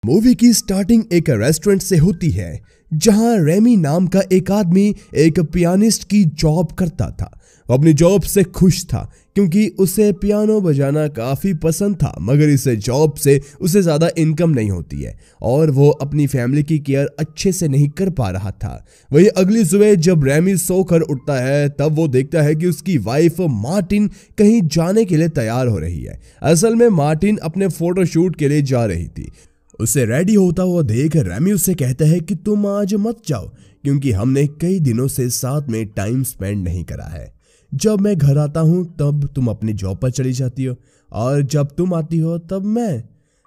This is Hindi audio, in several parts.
मूवी की स्टार्टिंग एक रेस्टोरेंट से होती है जहां रेमी नाम का एक आदमी एक पियानिस्ट की जॉब करता था। वो अपनी जॉब से खुश था क्योंकि उसे पियानो बजाना काफी पसंद था, मगर इस जॉब से उसे ज्यादा इनकम नहीं होती है और वो अपनी फैमिली की केयर अच्छे से नहीं कर पा रहा था। वही अगली सुबह जब रेमी सोकर उठता है तब वो देखता है कि उसकी वाइफ मार्टिन कहीं जाने के लिए तैयार हो रही है। असल में मार्टिन अपने फोटोशूट के लिए जा रही थी। उसे रेडी होता हुआ देख रेमी उससे कहता है कि तुम आज मत जाओ क्योंकि हमने कई दिनों से साथ में टाइम स्पेंड नहीं करा है। जब मैं घर आता हूं तब तुम अपनी जॉब पर चली जाती हो और जब तुम आती हो तब मैं।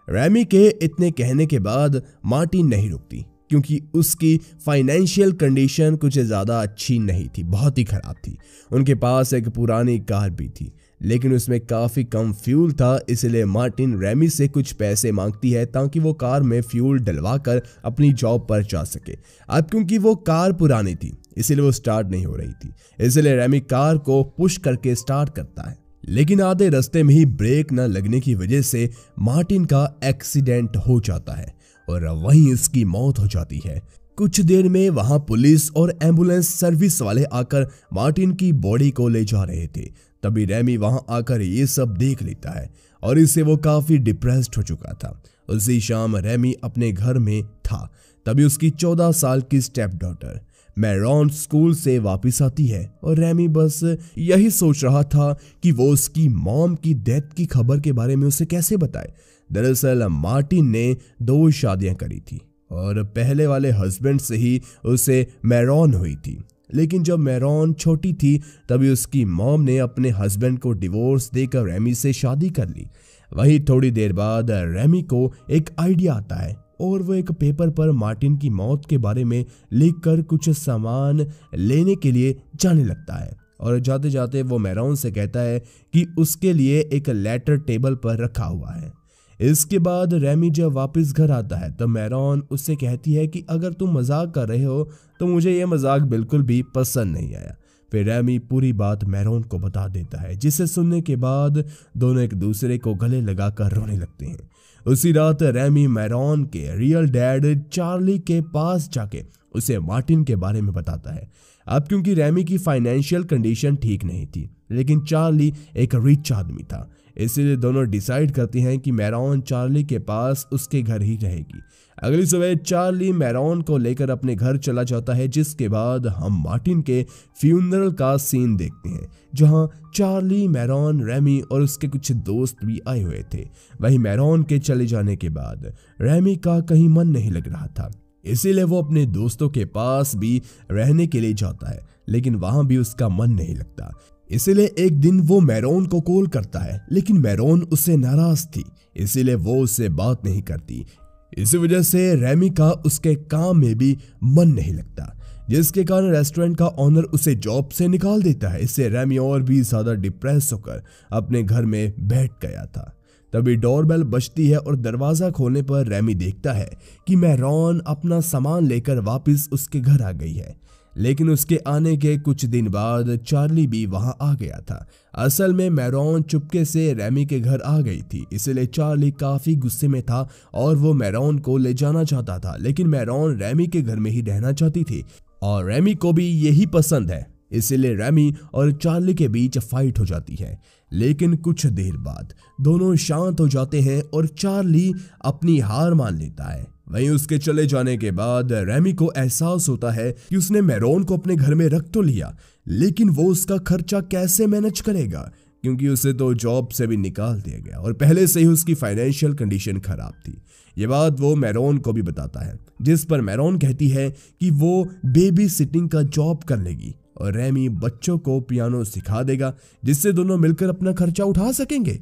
रेमी के इतने कहने के बाद मार्टिन नहीं रुकती क्योंकि उसकी फाइनेंशियल कंडीशन कुछ ज़्यादा अच्छी नहीं थी, बहुत ही ख़राब थी। उनके पास एक पुरानी कार भी थी लेकिन उसमें काफ़ी कम फ्यूल था, इसलिए मार्टिन रेमी से कुछ पैसे मांगती है ताकि वो कार में फ्यूल डलवाकर अपनी जॉब पर जा सके। अब क्योंकि वो कार पुरानी थी इसीलिए वो स्टार्ट नहीं हो रही थी, इसलिए रेमी कार को पुश करके स्टार्ट करता है, लेकिन आधे रास्ते में ही ब्रेक न लगने की वजह से मार्टिन का एक्सीडेंट हो जाता है और वहीं इसकी मौत हो जाती है। कुछ देर में वहां पुलिस और एम्बुलेंस सर्विस वाले आकर मार्टिन की बॉडी को ले जा रहे थे। तभी रेमी वहां आकर ये सब देख लेता है और इससे वो काफी डिप्रेस्ड हो चुका था। उसी शाम रेमी अपने घर में था, तभी उसकी 14 साल की स्टेप डॉटर मैरॉन स्कूल से वापस आती है और रेमी बस यही सोच रहा था कि वो उसकी मॉम की डेथ की खबर के बारे में उसे कैसे बताए। दरअसल मार्टिन ने 2 शादियां करी थी और पहले वाले हस्बैंड से ही उसे मैरॉन हुई थी, लेकिन जब मैरॉन छोटी थी तभी उसकी मॉम ने अपने हस्बैंड को डिवोर्स देकर रेमी से शादी कर ली। वहीं थोड़ी देर बाद रेमी को एक आइडिया आता है और वो एक पेपर पर मार्टिन की मौत के बारे में लिखकर कुछ सामान लेने के लिए जाने लगता है और जाते जाते वो मैरॉन से कहता है कि उसके लिए एक लेटर टेबल पर रखा हुआ है। इसके बाद रेमी जब वापस घर आता है तो मैरॉन उससे कहती है कि अगर तुम मजाक कर रहे हो तो मुझे यह मजाक बिल्कुल भी पसंद नहीं आया। फिर रेमी पूरी बात मैरॉन को बता देता है, जिसे सुनने के बाद दोनों एक दूसरे को गले लगाकर रोने लगते हैं। उसी रात रेमी मैरॉन के रियल डैड चार्ली के पास जाके उसे मार्टिन के बारे में बताता है। अब क्योंकि रेमी की फाइनेंशियल कंडीशन ठीक नहीं थी लेकिन चार्ली एक रिच आदमी था, इसलिए दोनों डिसाइड करते हैं कि मैरॉन चार्ली के पास उसके घर ही रहेगी। अगली सुबह चार्ली मैरॉन को लेकर अपने घर चला जाता है, जिसके बाद हम मार्टिन के फ्यूनरल का सीन देखते हैं जहां चार्ली, मैरॉन, रेमी और उसके कुछ दोस्त भी आए हुए थे। वहीं मैरॉन के चले जाने के बाद रेमी का कहीं मन नहीं लग रहा था, इसीलिए वो अपने दोस्तों के पास भी रहने के लिए जाता है, लेकिन वहां भी उसका मन नहीं लगता। इसीलिए एक दिन वो मैरॉन को कॉल करता है, लेकिन मैरॉन उससे नाराज थी, इसीलिए वो उससे बात नहीं करती। इसी वजह से रेमी का उसके काम में भी मन नहीं लगता, जिसके कारण रेस्टोरेंट का ऑनर उसे जॉब से निकाल देता है। इससे रेमी और भी ज्यादा डिप्रेस होकर अपने घर में बैठ गया था। तभी डोरबेल बजती है और दरवाजा खोलने पर रेमी देखता है कि मैरॉन अपना सामान लेकर वापस उसके घर आ गई है, लेकिन उसके आने के कुछ दिन बाद चार्ली भी वहां आ गया था। असल में मैरॉन चुपके से रेमी के घर आ गई थी, इसलिए चार्ली काफी गुस्से में था और वो मैरॉन को ले जाना चाहता था, लेकिन मैरॉन रेमी के घर में ही रहना चाहती थी और रेमी को भी यही पसंद है, इसलिए रेमी और चार्ली के बीच फाइट हो जाती है। लेकिन कुछ देर बाद दोनों शांत हो जाते हैं और चार्ली अपनी हार मान लेता है। वहीं उसके चले जाने के बाद रेमी को एहसास होता है कि उसने मैरॉन को अपने घर में रख तो लिया, लेकिन वो उसका खर्चा कैसे मैनेज करेगा, क्योंकि उसे तो जॉब से भी निकाल दिया गया और पहले से ही उसकी फाइनेंशियल कंडीशन खराब थी। ये बात वो मैरॉन को भी बताता है, जिस पर मैरॉन कहती है कि वो बेबी सिटिंग का जॉब कर लेगी और रेमी बच्चों को पियानो सिखा देगा, जिससे दोनों मिलकर अपना खर्चा उठा सकेंगे।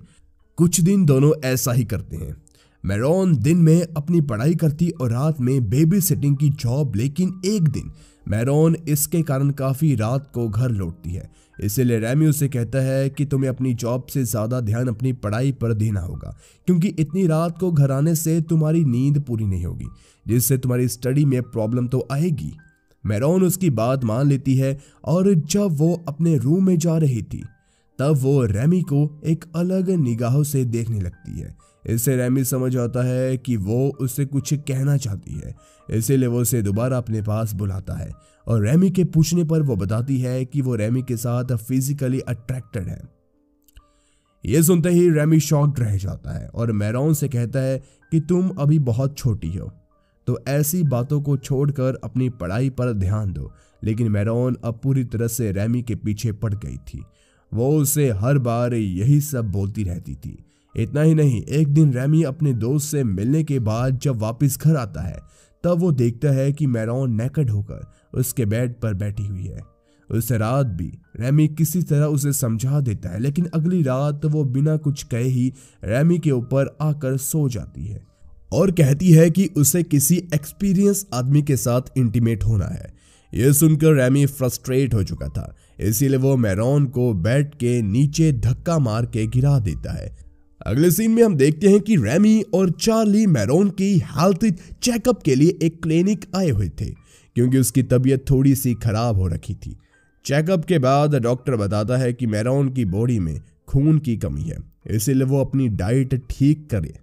कुछ दिन दोनों ऐसा ही करते हैं। मैरॉन दिन में अपनी पढ़ाई करती और रात में बेबी सिटिंग की जॉब, लेकिन एक दिन मैरॉन इसके कारण काफी रात को घर लौटती है, इसलिए रेमी उसे कहता है कि तुम्हें अपनी जॉब से ज्यादा ध्यान अपनी पढ़ाई पर देना होगा, क्योंकि इतनी रात को घर आने से तुम्हारी नींद पूरी नहीं होगी, जिससे तुम्हारी स्टडी में प्रॉब्लम तो आएगी। मैरॉन उसकी बात मान लेती है और जब वो अपने रूम में जा रही थी तब वो रैमी को एक अलग निगाहों से देखने लगती है। इससे रैमी समझ आता है कि वो उससे कुछ कहना चाहती है, इसीलिए वो उसे दोबारा अपने पास बुलाता है और रैमी के पूछने पर वो बताती है कि वो रैमी के साथ फिजिकली अट्रैक्टेड है। ये सुनते ही रैमी शॉक्ड रह जाता है और मैरॉन से कहता है कि तुम अभी बहुत छोटी हो, तो ऐसी बातों को छोड़कर अपनी पढ़ाई पर ध्यान दो। लेकिन मैरॉन अब पूरी तरह से रैमी के पीछे पड़ गई थी। वो उसे हर बार यही सब बोलती रहती थी। इतना ही नहीं, एक दिन रैमी अपने दोस्त से मिलने के बाद जब वापस घर आता है तब वो देखता है कि मैरॉन नेकेड होकर उसके बेड पर बैठी हुई है। उस रात भी रैमी किसी तरह उसे समझा देता है, लेकिन अगली रात वो बिना कुछ कहे ही रैमी के ऊपर आकर सो जाती है और कहती है कि उसे किसी एक्सपीरियंस आदमी के साथ इंटीमेट होना है। यह सुनकर रैमी फ्रस्ट्रेट हो चुका था, इसीलिए वो मैरॉन को बेड के नीचे धक्का मार के गिरा देता है। अगले सीन में हम देखते हैं कि रैमी और चार्ली मैरॉन की हेल्थ चेकअप के लिए एक क्लिनिक आए हुए थे, क्योंकि उसकी तबीयत थोड़ी सी खराब हो रखी थी। चेकअप के बाद डॉक्टर बताता है कि मैरॉन की बॉडी में खून की कमी है, इसीलिए वो अपनी डाइट ठीक करे।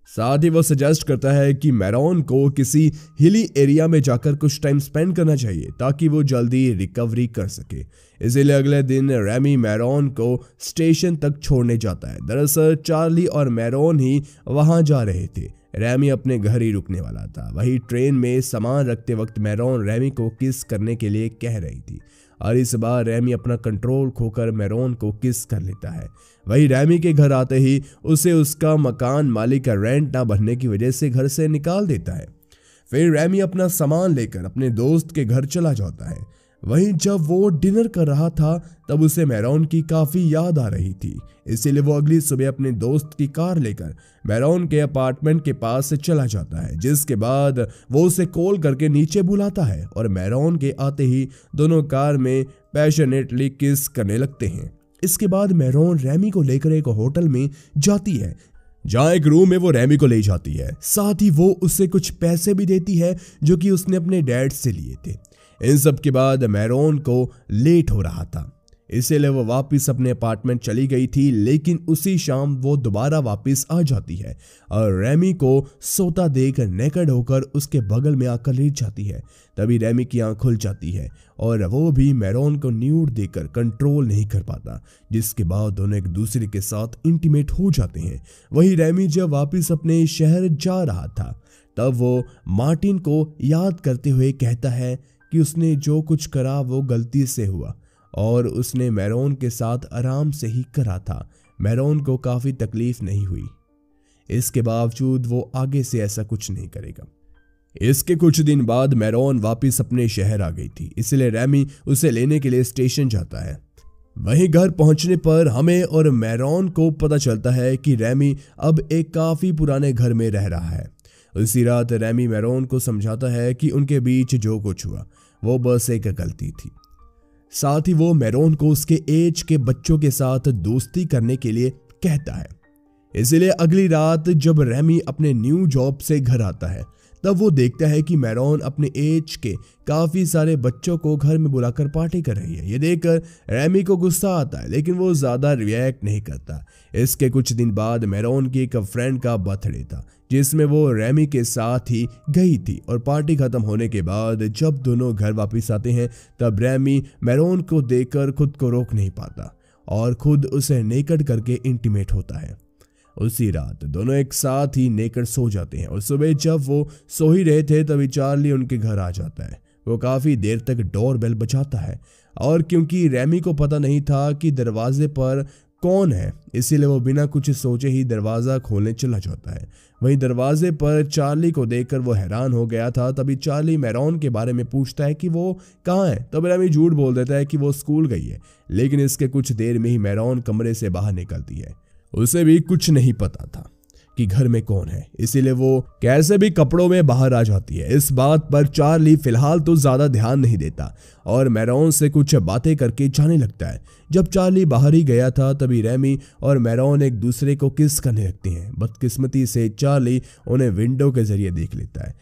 साथ ही वो सजेस्ट करता है कि मैरॉन को किसी हिली एरिया में जाकर कुछ टाइम स्पेंड करना चाहिए ताकि वो जल्दी रिकवरी कर सके। इसीलिए अगले दिन रैमी मैरॉन को स्टेशन तक छोड़ने जाता है। दरअसल चार्ली और मैरॉन ही वहां जा रहे थे। रैमी अपने घर ही रुकने वाला था। वही ट्रेन में सामान रखते वक्त मैरॉन रैमी को किस करने के लिए कह रही थी और इस बार रैमी अपना कंट्रोल खोकर मैरॉन को किस कर लेता है। वही रैमी के घर आते ही उसे उसका मकान मालिक का रेंट ना भरने की वजह से घर से निकाल देता है। फिर रैमी अपना सामान लेकर अपने दोस्त के घर चला जाता है। वहीं जब वो डिनर कर रहा था तब उसे मैरॉन की काफी याद आ रही थी, इसीलिए वो अगली सुबह अपने दोस्त की कार लेकर मैरॉन के अपार्टमेंट के पास से चला जाता है, जिसके बाद वो उसे कॉल करके नीचे बुलाता है और मैरॉन के आते ही दोनों कार में पैशनेटली किस करने लगते हैं। इसके बाद मैरॉन रैमी को लेकर एक होटल में जाती है, जहां एक रूम में वो रैमी को ले जाती है। साथ ही वो उससे कुछ पैसे भी देती है जो कि उसने अपने डैड से लिए थे। इन सब के बाद मैरॉन को लेट हो रहा था, इसीलिए वो वापस अपने अपार्टमेंट चली गई थी, लेकिन उसी शाम वो दोबारा वापस आ जाती है और रैमी को सोता देख नेकेड होकर उसके बगल में आकर लेट जाती है। तभी रैमी की आंख खुल जाती है और वो भी मैरॉन को न्यूड देखकर कंट्रोल नहीं कर पाता, जिसके बाद दोनों एक दूसरे के साथ इंटीमेट हो जाते हैं। वही रैमी जब वापस अपने शहर जा रहा था तब वो मार्टिन को याद करते हुए कहता है कि उसने जो कुछ करा वो गलती से हुआ और उसने मैरॉन के साथ आराम से ही करा था। मैरॉन को काफी तकलीफ नहीं हुई, इसके बावजूद वो आगे से ऐसा कुछ नहीं करेगा। इसके कुछ दिन बाद मैरॉन वापस अपने शहर आ गई थी, इसलिए रैमी उसे लेने के लिए स्टेशन जाता है। वहीं घर पहुंचने पर हमें और मैरॉन को पता चलता है कि रैमी अब एक काफी पुराने घर में रह रहा है। उसी रात रैमी मैरॉन को समझाता है कि उनके बीच जो कुछ हुआ वो बस एक गलती थी। साथ ही वो मैरॉन को उसके एज के बच्चों के साथ दोस्ती करने के लिए कहता है। इसलिए अगली रात जब रैमी अपने न्यू जॉब से घर आता है तब वो देखता है कि मैरॉन अपने एज के काफी सारे बच्चों को घर में बुलाकर पार्टी कर रही है। ये देखकर रैमी को गुस्सा आता है, लेकिन वो ज्यादा रिएक्ट नहीं करता। इसके कुछ दिन बाद मैरॉन की एक फ्रेंड का बर्थडे था, जिसमें वो रैमी के साथ ही गई थी और पार्टी खत्म होने के बाद जब दोनों घर वापस आते हैं तब रैमी मैरॉन को देखकर खुद को रोक नहीं पाता और खुद उसे नेकेड करके इंटीमेट होता है। उसी रात दोनों एक साथ ही नेकेड सो जाते हैं और सुबह जब वो सो ही रहे थे तभी चार्ली उनके घर आ जाता है। वो काफी देर तक डोर बेल बजाता है और क्योंकि रैमी को पता नहीं था कि दरवाजे पर कौन है, इसीलिए वो बिना कुछ सोचे ही दरवाजा खोलने चला जाता है। वहीं दरवाजे पर चार्ली को देखकर वो हैरान हो गया था। तभी चार्ली मैरॉन के बारे में पूछता है कि वो कहाँ है। तब रैमी झूठ बोल देता है कि वो स्कूल गई है, लेकिन इसके कुछ देर में ही मैरॉन कमरे से बाहर निकलती है। उसे भी कुछ नहीं पता था कि घर में कौन है, इसीलिए वो कैसे भी कपड़ों में बाहर आ जाती है। इस बात पर चार्ली फिलहाल तो ज्यादा ध्यान नहीं देता और मैरॉन से कुछ बातें करके जाने लगता है। जब चार्ली बाहर ही गया था तभी रैमी और मैरॉन एक दूसरे को किस करने लगते हैं। बदकिस्मती से चार्ली उन्हें विंडो के जरिए देख लेता है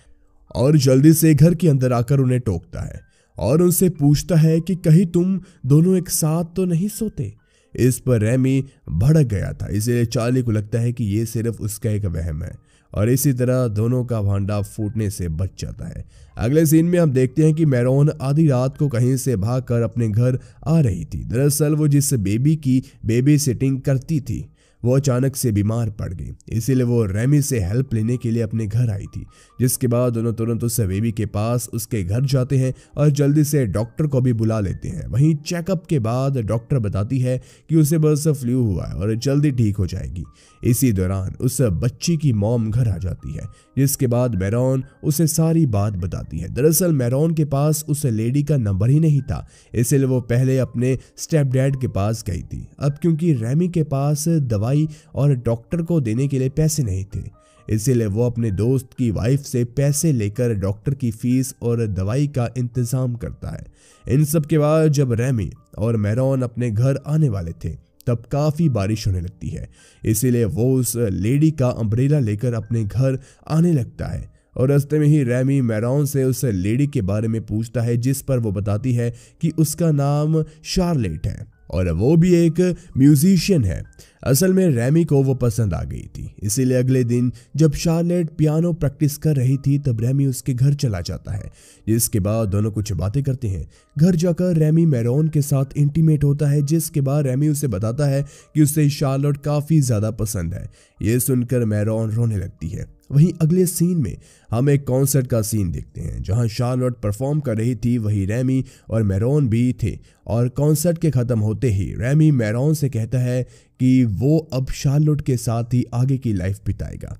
और जल्दी से घर के अंदर आकर उन्हें टोकता है और उनसे पूछता है कि कहीं तुम दोनों एक साथ तो नहीं सोते। इस पर रेमी भड़क गया था, इसलिए चार्ली को लगता है कि ये सिर्फ उसका एक वहम है और इसी तरह दोनों का भांडा फूटने से बच जाता है। अगले सीन में हम देखते हैं कि मैरोन आधी रात को कहीं से भागकर अपने घर आ रही थी। दरअसल वो जिस बेबी की बेबी सिटिंग करती थी वो अचानक से बीमार पड़ गई, इसीलिए वो रेमी से हेल्प लेने के लिए अपने घर आई थी, जिसके बाद दोनों तुरंत उस बेबी के पास उसके घर जाते हैं और जल्दी से डॉक्टर को भी बुला लेते हैं। वहीं चेकअप के बाद डॉक्टर बताती है कि उसे बस फ्लू हुआ है और जल्दी ठीक हो जाएगी। इसी दौरान उस बच्ची की मॉम घर आ जाती है, जिसके बाद मैरोन उसे सारी बात बताती है। दरअसल मैरोन के पास उस लेडी का नंबर ही नहीं था, इसलिए वो पहले अपने स्टेप डैड के पास गई थी। अब क्योंकि रेमी के पास दवाई और डॉक्टर को देने के लिए पैसे नहीं थे, इसीलिए वो अपने दोस्त की वाइफ से पैसे लेकर डॉक्टर की फीस और दवाई का इंतजाम करता है। इन सब के बाद जब रेमी और मैरोन अपने घर आने वाले थे तब काफी बारिश होने लगती है, इसीलिए वो उस लेडी का अम्ब्रेला लेकर अपने घर आने लगता है और रास्ते में ही रेमी मैरोन से उस लेडी के बारे में पूछता है, जिस पर वो बताती है कि उसका नाम शार्लेट है और वो भी एक म्यूजिशियन है। असल में रेमी को वो पसंद आ गई थी, इसीलिए अगले दिन जब शार्लेट पियानो प्रैक्टिस कर रही थी तब रेमी उसके घर चला जाता है, जिसके बाद दोनों कुछ बातें करते हैं। घर जाकर रेमी मैरोन के साथ इंटीमेट होता है, जिसके बाद रेमी उसे बताता है कि उसे शार्लेट काफी ज्यादा पसंद है। ये सुनकर मैरोन रोने लगती है। वहीं अगले सीन में हम एक कॉन्सर्ट का सीन देखते हैं जहां शार्लेट परफॉर्म कर रही थी, वहीं रेमी और मैरोन भी थे और कॉन्सर्ट के खत्म होते ही रेमी मैरोन से कहता है कि वो अब शार्लेट के साथ ही आगे की लाइफ बिताएगा।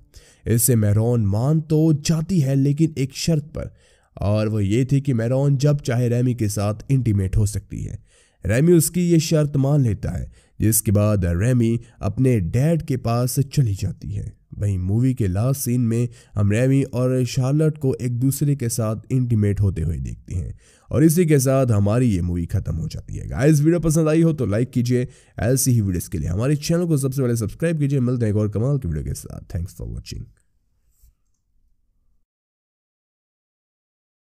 इससे मैरोन मान तो जाती है, लेकिन एक शर्त पर, और वो ये थी कि मैरोन जब चाहे रेमी के साथ इंटीमेट हो सकती है। रेमी उसकी ये शर्त मान लेता है, जिसके बाद रेमी अपने डैड के पास चली जाती है। वहीं मूवी के लास्ट सीन में हम रेमी और शार्लेट को एक दूसरे के साथ इंटीमेट होते हुए देखते हैं और इसी के साथ हमारी ये मूवी खत्म हो जाती है। गाइस, वीडियो पसंद आई हो तो लाइक कीजिए, ऐसी ही वीडियोस के लिए हमारे चैनल को सबसे पहले सब्सक्राइब कीजिए। मिलते हैं एक और कमाल की वीडियो के साथ। Thanks for watching.